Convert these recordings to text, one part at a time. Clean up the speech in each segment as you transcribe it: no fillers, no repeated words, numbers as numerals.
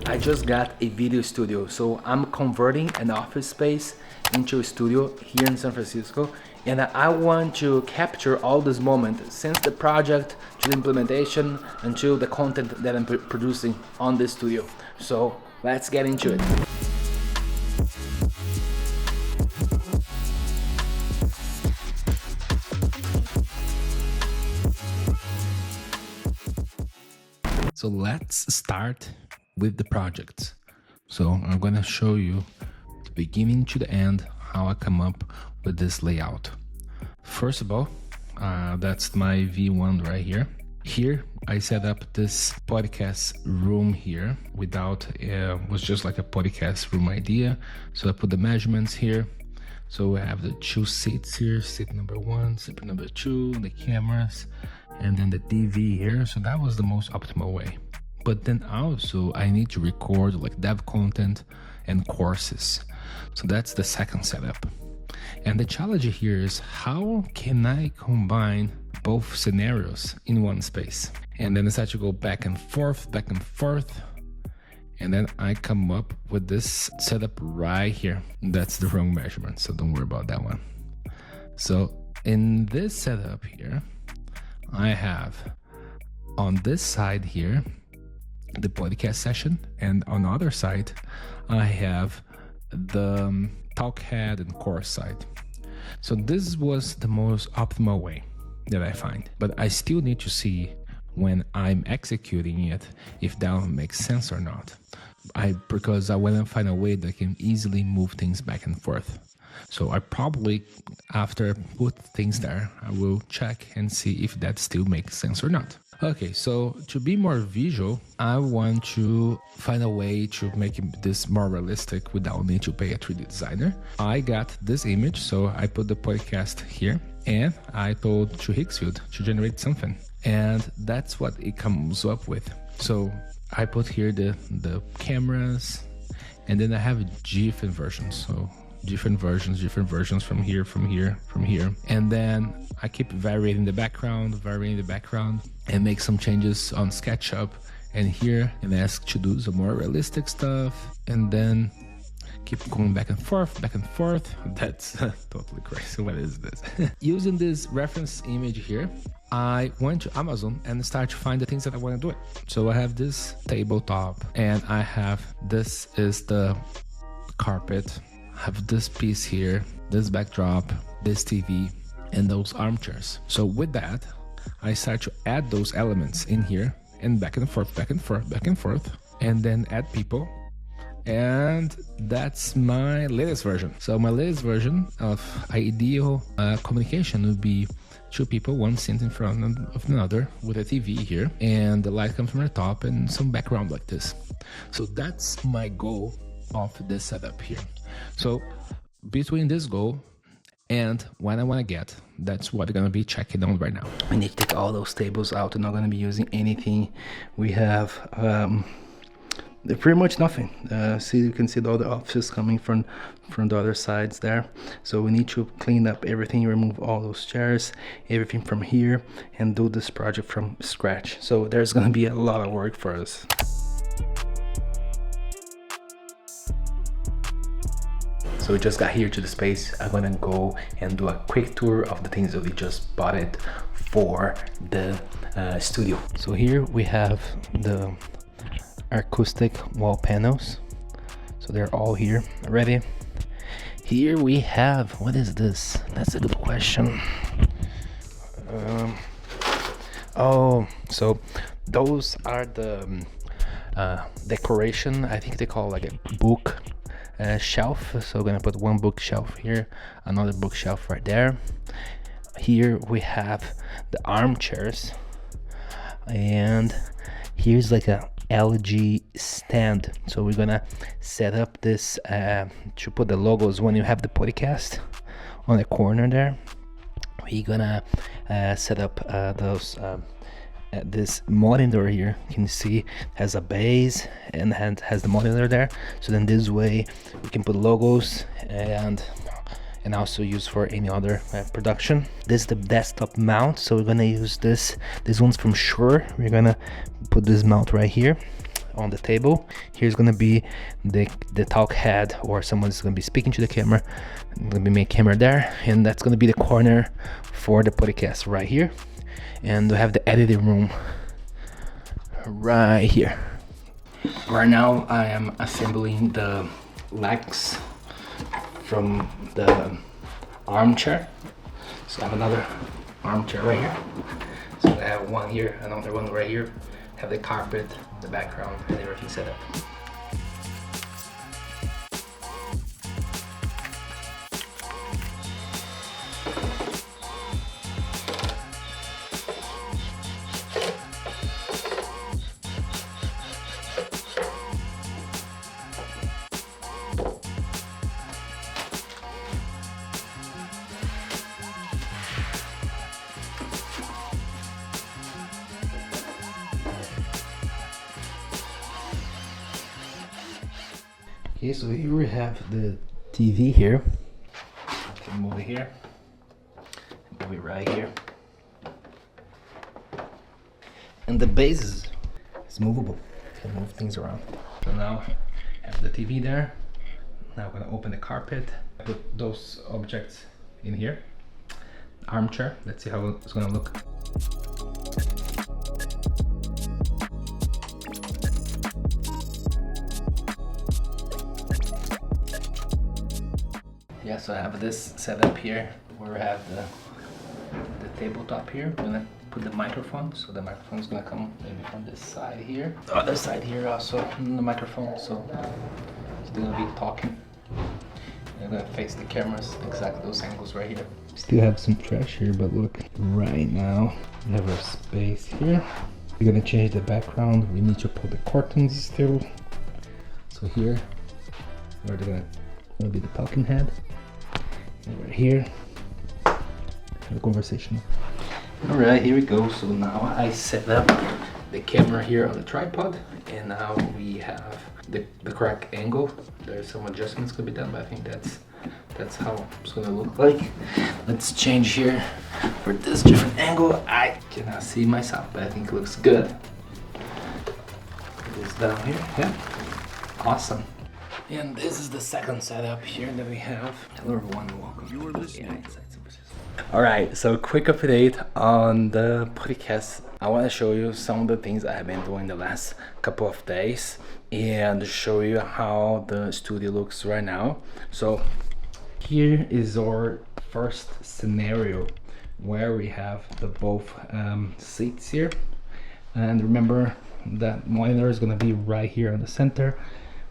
I just got a video studio, so I'm converting an office space into a studio here in San Francisco, and I want to capture all this moment since the project to the implementation until the content that I'm producing on this studio. So let's get into it. So let's start with the project. So I'm gonna show you the beginning to the end how I come up with this layout. First of all, that's my V1 right here. Here I set up this podcast room here without was just like a podcast room idea. So I put the measurements here. So we have the 2 seats here, seat number 1, seat number 2, the cameras, and then the DV here. So that was the most optimal way. But then also I need to record like dev content and courses. So that's the second setup. And the challenge here is how can I combine both scenarios in one space? And then I start to go back and forth. And then I come up with this setup right here. That's the wrong measurement, so don't worry about that one. So in this setup here, I have on this side here, the podcast session, and on the other side, I have the talk head and course side. So this was the most optimal way that I find, but I still need to see when I'm executing it if that makes sense or not. Because I want to find a way that I can easily move things back and forth. So I probably, after I put things there, I will check and see if that still makes sense or not. Okay, so to be more visual, I want to find a way to make this more realistic without needing to pay a 3D designer. I got this image, so I put the podcast here, and I told to Hicksfield to generate something. And that's what it comes up with. So I put here the cameras, and then I have different versions. So different versions from here. And then I keep varying the background, and make some changes on SketchUp and here, and ask to do some more realistic stuff, and then keep going back and forth. That's totally crazy. What is this? Using this reference image here, I went to Amazon and start to find the things that I want to do it. So I have this tabletop, and I have this is the carpet. I have this piece here, this backdrop, this TV, and those armchairs. So with that, I start to add those elements in here and back and forth, and then add people. And that's my latest version. So my latest version of ideal communication would be 2 people, one sitting in front of another with a TV here, and the light comes from the top and some background like this. So that's my goal of this setup here. So between this goal and what I want to get, that's what I'm going to be checking on right now. I need to take all those tables out. I'm not going to be using anything. We have pretty much nothing. See, you can see all the offices coming from the other sides there. So we need to clean up everything, remove all those chairs, everything from here, and do this project from scratch. So there's going to be a lot of work for us. So we just got here to the space. I'm gonna go and do a quick tour of the things that we just bought it for the studio. So here we have the acoustic wall panels. So they're all here already. Here we have, what is this? That's a good question. So those are the decoration. I think they call like a book shelf. So we're gonna put one bookshelf here, another bookshelf right there. Here we have the armchairs, and here's like a LG stand. So we're gonna set up this to put the logos when you have the podcast on the corner there. We're gonna set up those this monitor here. You can see has a base and has the monitor there. So then this way we can put logos and also use for any other production. This is the desktop mount, so we're gonna use this one's from Shure. We're gonna put this mount right here. on the table. Here's gonna be the talk head, or someone's gonna be speaking to the camera. Gonna be my camera there, and that's gonna be the corner for the podcast right here. And we have the editing room right here. Right now I am assembling the legs from the armchair. So I have another armchair right here. So I have one here, another one right here. Have the carpet, the background, and everything set up. Okay, so here we have the TV here. I can move it here, move it right here. And the base is movable. You can move things around. So now I have the TV there. Now I'm gonna open the carpet, put those objects in here. Armchair, let's see how it's gonna look. Yeah, so I have this setup here where we have the tabletop here. I'm gonna put the microphone, so the microphone is gonna come maybe from this side here. The other side here also the microphone, so still gonna be talking. I'm gonna face the cameras, exactly those angles right here. Still have some trash here, but look, right now we have our space here. We're gonna change the background. We need to put the curtains still. So here, where they're gonna be the talking head. And right here, the conversation. All right, here we go. So now I set up the camera here on the tripod, and now we have the correct angle. There's some adjustments could be done, but I think that's how it's gonna look like. Let's change here for this different angle. I cannot see myself, but I think it looks good. Put this down here. Yeah, awesome. And this is the second setup here that we have. Hello everyone, welcome. You are listening. Alright, so quick update on the podcast. I want to show you some of the things I have been doing the last couple of days and show you how the studio looks right now. So here is our first scenario where we have the both seats here. And remember that monitor is going to be right here in the center.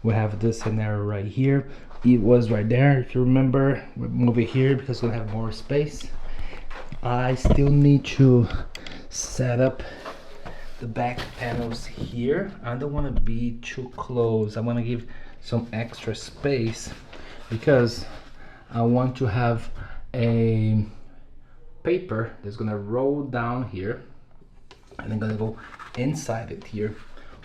We have this scenario right here. It was right there, if you remember. We move it here because we'll have more space. I still need to set up the back panels here. I don't want to be too close. I want to give some extra space because I want to have a paper that's gonna roll down here and I'm gonna go inside it here.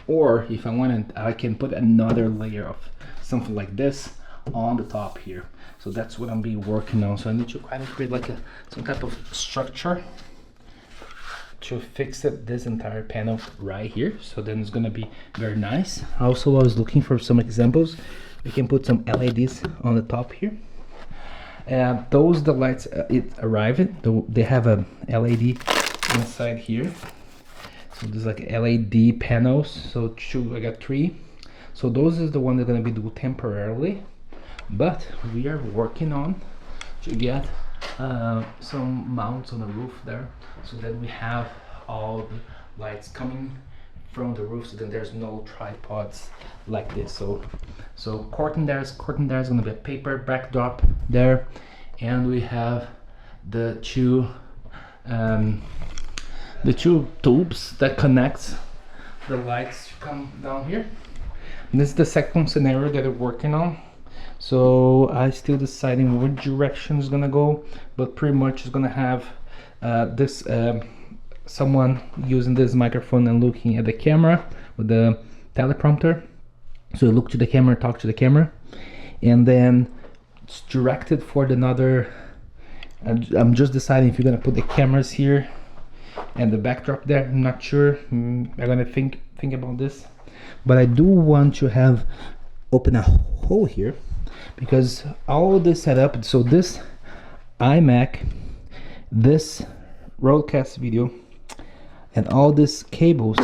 Or if I want to, I can put another layer of something like this on the top here. So that's what I'm be working on. So I need to kind of create like some type of structure to fix it, this entire panel right here. So then it's gonna be very nice. Also, I was looking for some examples. We can put some LEDs on the top here. Those the lights it arrived. They have a LED inside here. So there's like LED panels. So I got 3. So those is the one that's gonna be do temporarily, but we are working on to get some mounts on the roof there, so that we have all the lights coming from the roof, so then there's no tripods like this. So curtain there is gonna be a paper backdrop there, and we have the two tubes that connects the lights to come down here. And this is the second scenario that we're working on. So I still deciding which direction is gonna go, but pretty much it's gonna have this someone using this microphone and looking at the camera with the teleprompter. So you look to the camera, talk to the camera, and then it's directed for another. I'm just deciding if you're gonna put the cameras here and the backdrop there. I'm not sure. I'm gonna think about this. but I do want to have open a hole here, because all this setup, so this iMac, this RODECaster video, and all these cables,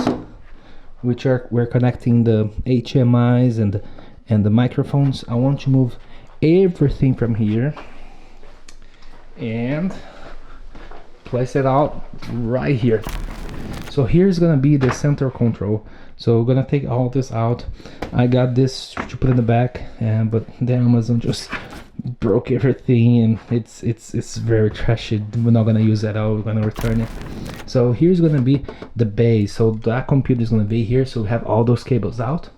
which we're connecting the HMIs and the microphones, I want to move everything from here and place it out right here. So here's gonna be the center control. So we're gonna take all this out. I got this to put in the back, but the Amazon just broke everything, and it's very trashy. We're not gonna use that out. We're gonna return it. So here's gonna be the base. So that computer is gonna be here. So we have all those cables out,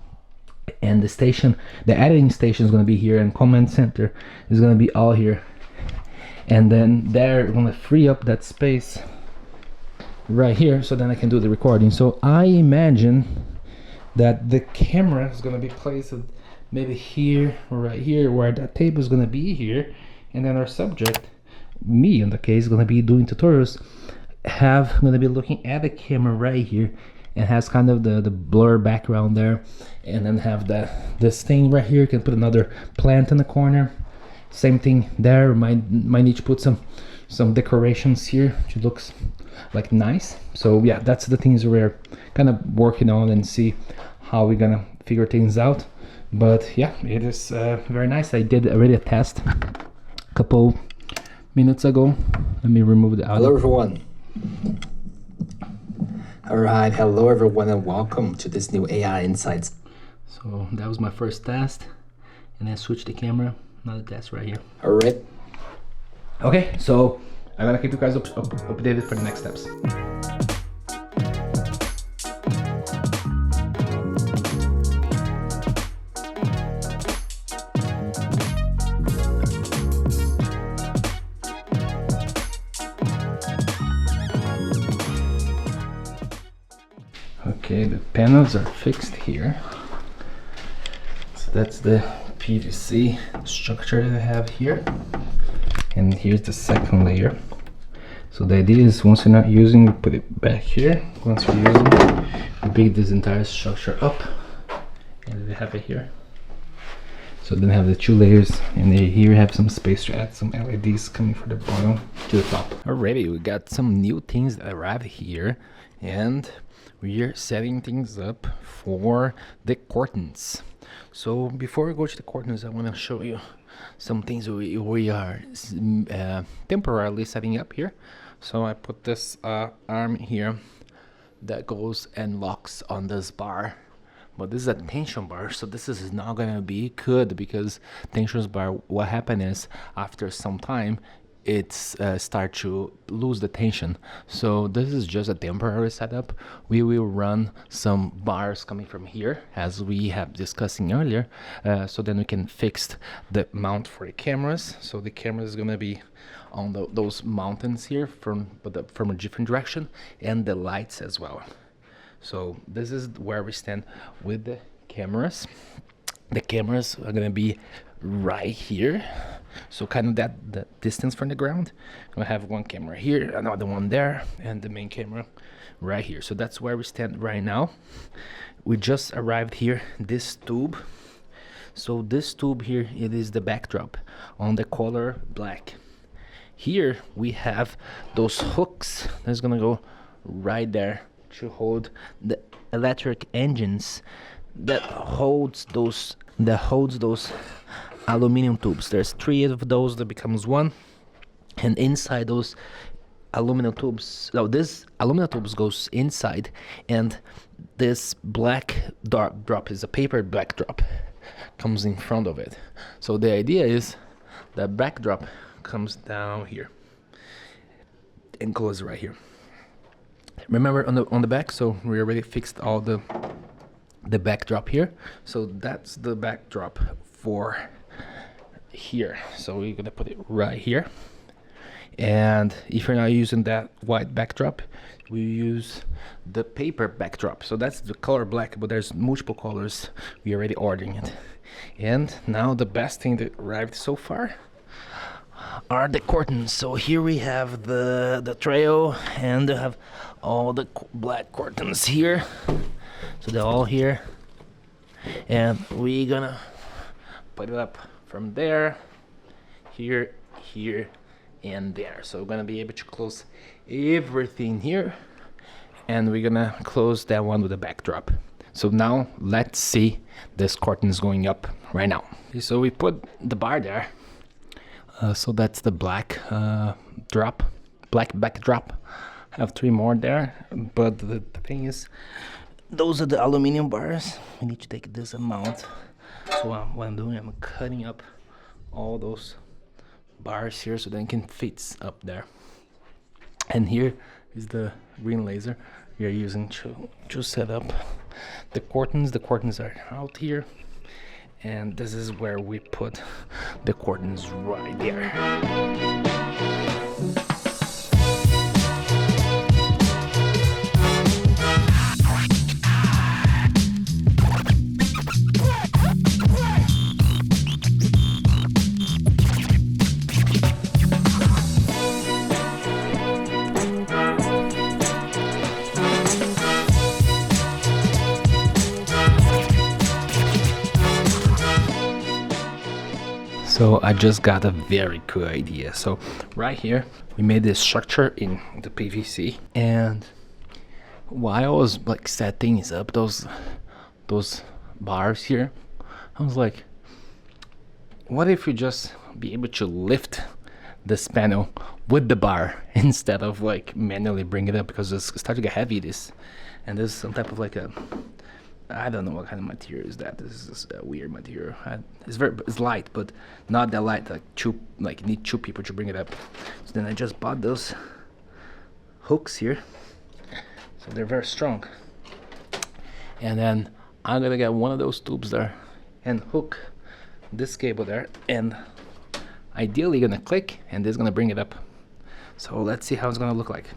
and the station, the editing station is gonna be here, and command center is gonna be all here. And then they're gonna free up that space right here, so then I can do the recording. So I imagine that the camera is gonna be placed maybe here or right here, where that table is gonna be here, and then our subject, me in the case, is gonna be doing tutorials, gonna be looking at the camera right here, and has kind of the blur background there, and then have this thing right here. You can put another plant in the corner. Same thing there. Might need to put some decorations here, which looks like nice. So yeah, that's the things we're kind of working on, and see how we're gonna figure things out. But yeah, it is very nice. I did already a test a couple minutes ago. Let me remove the audio. Hello everyone. Alright, hello everyone, and welcome to this new AI Insights. So that was my first test, and then switch the camera. Another test right here. Alright. Okay, so I'm gonna keep you guys updated for the next steps. Okay, the panels are fixed here. So that's the PVC structure that I have here, and here's the second layer. So the idea is, once you're not using, we put it back here. Once you're using, we build this entire structure up, and we have it here. So then have the two layers, and here we have some space to add some LEDs coming from the bottom to the top. Alrighty, we got some new things that arrived here, and we are setting things up for the curtains. So before we go to the curtains, I want to show you some things we are temporarily setting up here. So I put this arm here that goes and locks on this bar, but this is a tension bar, so this is not gonna be good, because tension bar, what happened is, after some time it's start to lose the tension. So this is just a temporary setup. We will run some bars coming from here, as we have discussing earlier, so then we can fix the mount for the cameras. So the camera is gonna be on those mountains here from a different direction, and the lights as well. So this is where we stand with the cameras. The cameras are gonna be right here, so kind of that distance from the ground. We have one camera here, another one there, and the main camera right here. So that's where we stand right now. We just arrived here, this tube. So this tube here, it is the backdrop on the color black. Here we have those hooks that's gonna go right there to hold the electric engines that holds those aluminum tubes. There's 3 of those that becomes 1, and inside those aluminum tubes, this aluminum tubes goes inside, and this black drop is a paper backdrop comes in front of it. So the idea is that backdrop comes down here and goes right here. Remember on the back, so we already fixed all the backdrop here. So that's the backdrop for here. So we're gonna put it right here. And if you're not using that white backdrop, we use the paper backdrop. So that's the color black, but there's multiple colors. We already ordering it. And now the best thing that arrived so far are the curtains. So here we have the trail, and they have all the black curtains here. So they're all here. and we're gonna put it up from there, here, here, and there. So we're gonna be able to close everything here, and we're gonna close that one with a backdrop. So now let's see this curtains going up right now. Okay, so we put the bar there. So that's the black backdrop. I have 3 more there, but the thing is, those are the aluminum bars. We need to take this amount. So what I'm doing, I'm cutting up all those bars here so they can fit up there. And here is the green laser we are using to set up the curtains. The curtains are out here, and this is where we put the curtains right there. So I just got a very cool idea. So right here, we made this structure in the PVC, and while I was like setting things up, those bars here, I was like, what if we just be able to lift this panel with the bar instead of like manually bring it up, because it's starting to get heavy, this, and there's some type of like a, I don't know what kind of material is that. This is a weird material. It's light, but not that light. Like need 2 people to bring it up. So then I just bought those hooks here. So they're very strong. And then I'm gonna get one of those tubes there and hook this cable there, and ideally gonna click, and this is gonna bring it up. So let's see how it's gonna look like.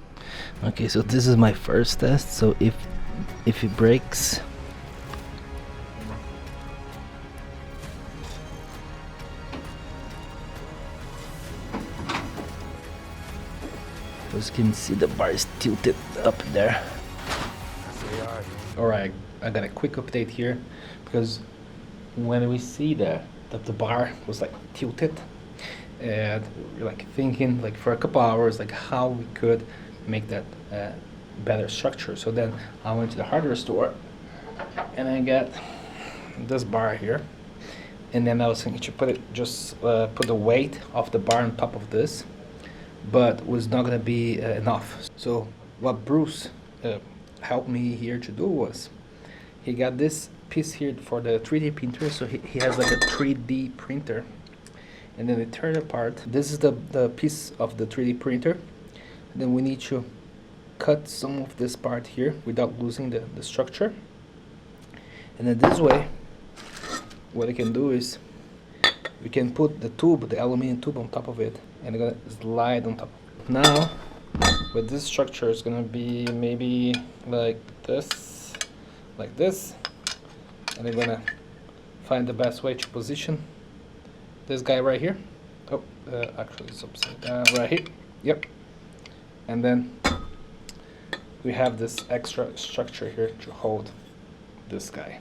Okay, so this is my first test. So if it breaks, as you can see, the bar is tilted up there. Alright, I got a quick update here, because when we see that the bar was like tilted, and we're like thinking like for a couple hours like how we could make that better structure. So then I went to the hardware store and I got this bar here, and then I was thinking to put the weight of the bar on top of this, but was not gonna be enough. So what Bruce helped me here to do was, he got this piece here for the 3D printer. So he has like a 3D printer, and then they turn apart. This is the piece of the 3D printer. And then we need to cut some of this part here without losing the structure. And then this way, what I can do is we can put the tube, the aluminum tube, on top of it, and it's gonna slide on top. Now, with this structure, it's gonna be maybe like this, and I'm gonna find the best way to position this guy right here. Oh, actually it's upside down right here. Yep. And then we have this extra structure here to hold this guy.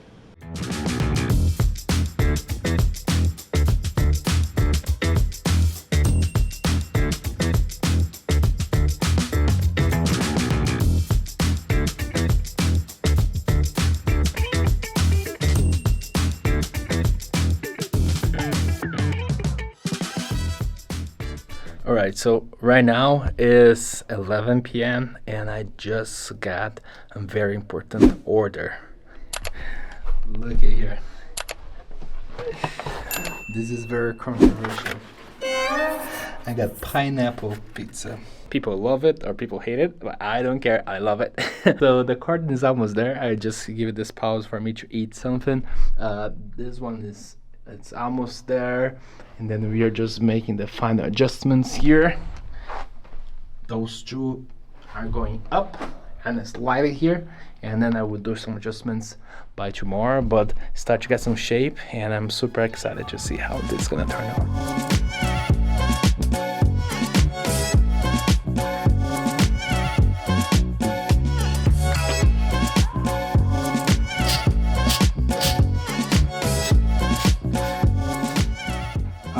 Alright, so right now is 11 p.m. and I just got a very important order. Look at here. This is very controversial. I got pineapple pizza. People love it or people hate it, but I don't care. I love it. So the carton is almost there. I just give it this pause for me to eat something. This one it's almost there, and then we are just making the final adjustments here. Those two are going up and slightly here, and then I will do some adjustments by tomorrow, but start to get some shape, and I'm super excited to see how this is gonna turn out.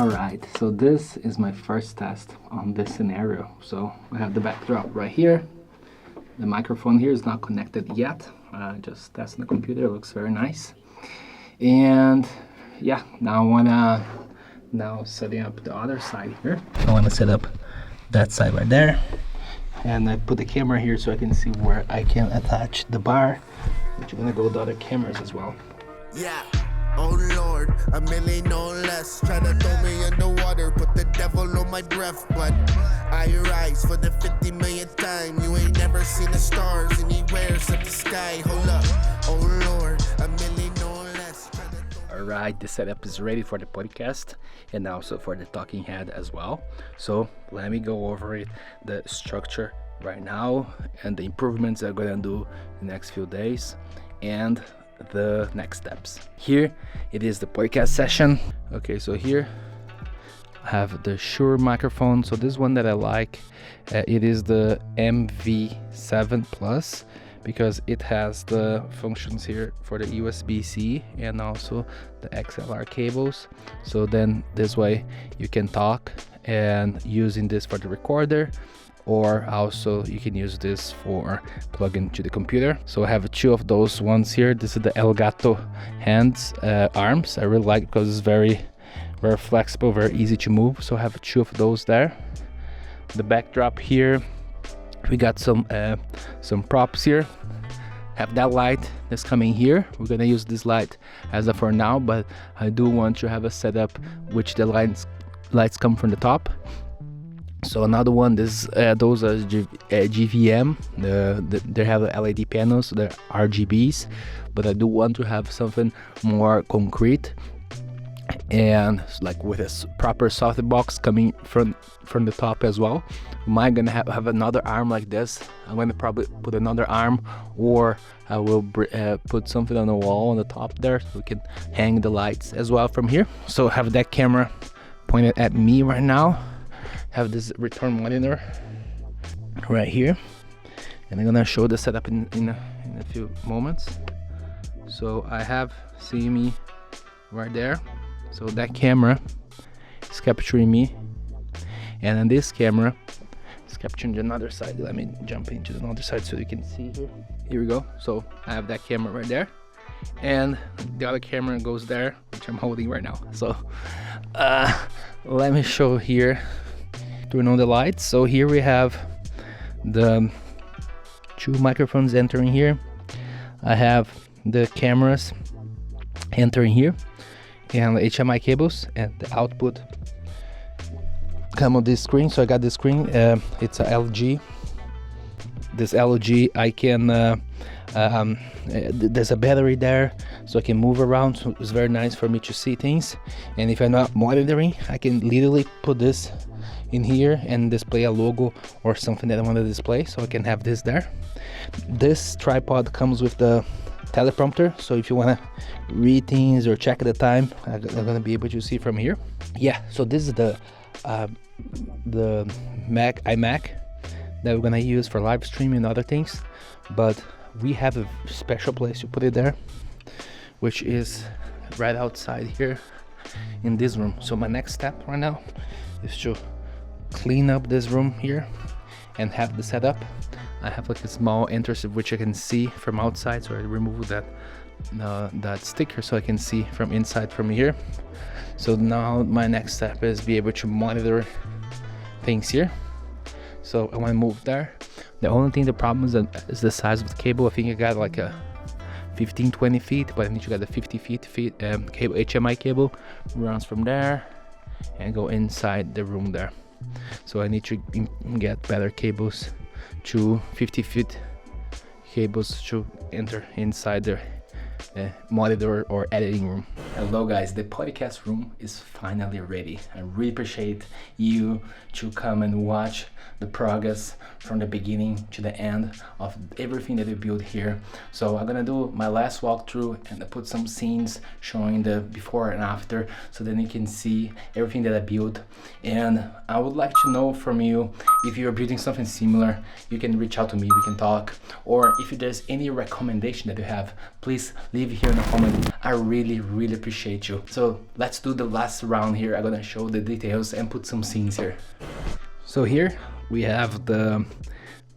Alright, so this is my first test on this scenario. So I have the backdrop right here. The microphone here is not connected yet. Just testing the computer, it looks very nice. And yeah, now I wanna setting up the other side here. I wanna set up that side right there. And I put the camera here so I can see where I can attach the bar, which is gonna go with the other cameras as well. Yeah. Oh Lord, a million no less. Try to throw me in the water, put the devil on my breath. But I rise for the 50 millionth time. You ain't never seen the stars anywhere except the sky. Hold up, oh Lord, a million no less. Alright, the setup is ready for the podcast and also for the talking head as well. So let me go over it, the structure right now and the improvements I'm gonna do the next few days and the next steps. Here it is the podcast session. Okay, so here I have the Shure microphone. So this one that I like, it is the MV7 Plus because it has the functions here for the USB-C and also the XLR cables. So then this way you can talk and using this for the recorder, or also you can use this for plugging to the computer. So I have two of those ones here. This is the Elgato arms. I really like it because it's very flexible, very easy to move. So I have two of those there. The backdrop here, we got some props here. Have that light that's coming here. We're gonna use this light as of for now, but I do want to have a setup which the lights come from the top. So another one, those are JVM. They have LED panels, they're RGBs, but I do want to have something more concrete and like with a proper softbox coming from the top as well. Am I gonna have another arm like this? I'm gonna probably put another arm, or I will put something on the wall on the top there so we can hang the lights as well from here. So I have that camera pointed at me right now. Have this return monitor right here, and I'm gonna show the setup in a few moments. So I have see me right there. So that camera is capturing me, and then this camera is capturing the other side. Let me jump into the other side so you can see here. Here we go. So I have that camera right there, and the other camera goes there, which I'm holding right now. So let me show here. Turn on the lights. So here we have the two microphones entering here. I have the cameras entering here and the HDMI cables, and the output come on this screen. So I got this screen, it's a LG. This LG, I can there's a battery there so I can move around, so it's very nice for me to see things. And if I'm not monitoring, I can literally put this in here and display a logo or something that I want to display, so I can have this there. This tripod comes with the teleprompter, so if you want to read things or check the time, I'm gonna be able to see from here. Yeah, so this is the iMac that we're gonna use for live streaming and other things, but we have a special place to put it there, which is right outside here in this room. So my next step right now is to clean up this room here and have the setup. I have like a small entrance which I can see from outside, so I remove that sticker so I can see from inside from here. So now my next step is be able to monitor things here. So I want to move there. The only thing, the problem is the size of the cable. I think I got like a 15-20 feet, but I need to get a 50 feet cable. HDMI cable runs from there and go inside the room there. So I need to get better cables to 50 feet cables to enter inside the monitor or editing room. Hello guys, the podcast room is finally ready. I really appreciate you to come and watch the progress from the beginning to the end of everything that we built here. So I'm gonna do my last walkthrough and I put some scenes showing the before and after, so then you can see everything that I built. And I would like to know from you, if you're building something similar, you can reach out to me, we can talk. Or if there's any recommendation that you have, please leave here in the comment. I really appreciate you. So let's do the last round here. I'm gonna show the details and put some scenes here. So here we have the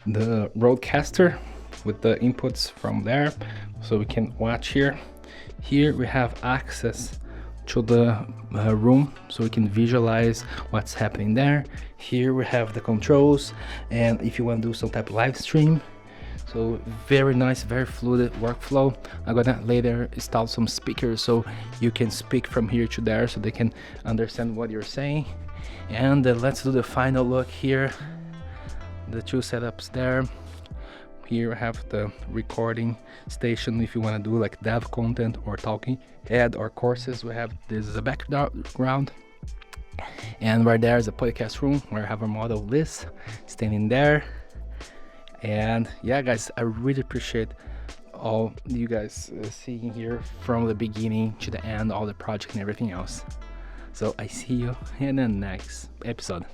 RODECaster with the inputs from there, so we can watch here. Here we have access to the room, so we can visualize what's happening there. Here we have the controls, and if you want to do some type of live stream, so very nice, very fluid workflow. I'm gonna later install some speakers so you can speak from here to there, so they can understand what you're saying. And let's do the final look here. The two setups there. Here I have the recording station if you want to do like dev content or talking head or courses. We have this as a background, and right there is a podcast room where I have a model Liz standing there. And yeah guys, I really appreciate all you guys seeing here from the beginning to the end, all the project and everything else. So I see you in the next episode.